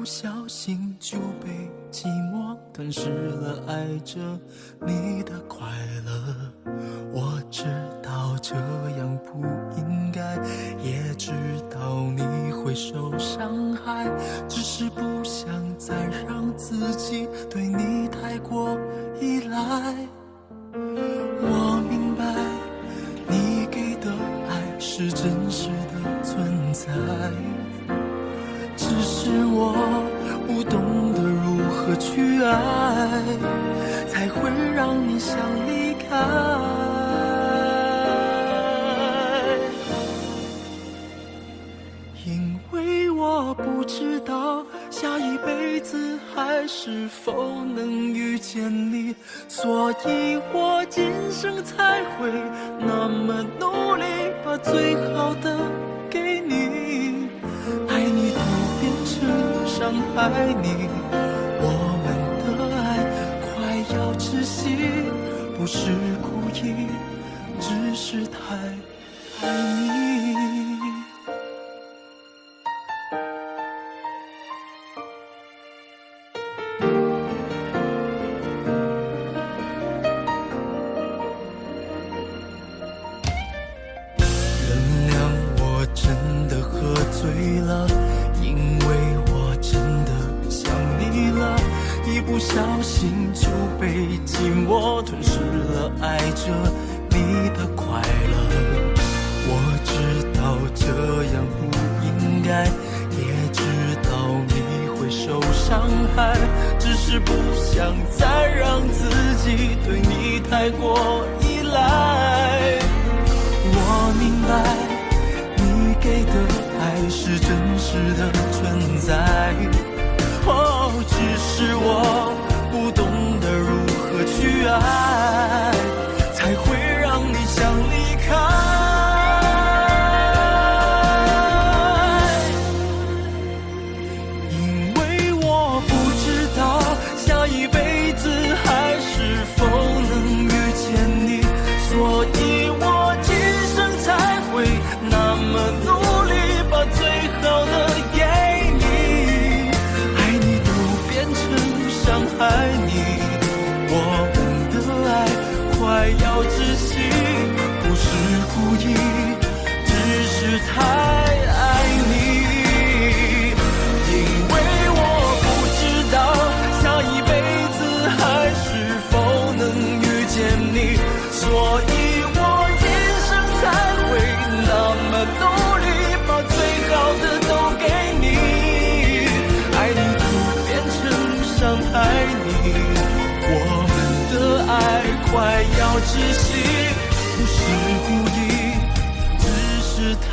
不小心就被寂寞吞噬了爱着你的快乐。我知道这样不应该，也知道你会受伤害，只是不想再让自己对你太过依赖。我明白你给的爱是真实的存在，只是我不懂得如何去爱，才会让你想离开。因为我不知道下一辈子还是否能遇见你，所以我今生才会那么努力，把最好的给你。爱你都变成伤害你，我们的爱快要窒息，不是故意，只是太爱你。真的喝醉了，因为我真的想你了，一不小心就被寂寞吞噬了爱着你的快乐。我知道这样不应该，也知道你会受伤害，只是不想再让自己对你太过依赖。我明白给的爱是真实的存在，只是我不懂得如何去爱，才会让你想离开。因为我不知道下一辈子还是否能遇见你，所以我今生才会那么努力，把最好的给你。爱你都变成伤害你，我们的爱快要窒息，不是故意，只是太爱你。因为我不知道下一辈子还是否能遇见你，所以我今生才会那么努力，把最好的都给你。爱你都变成伤害你，我们的爱快要窒息，不是故意，只是太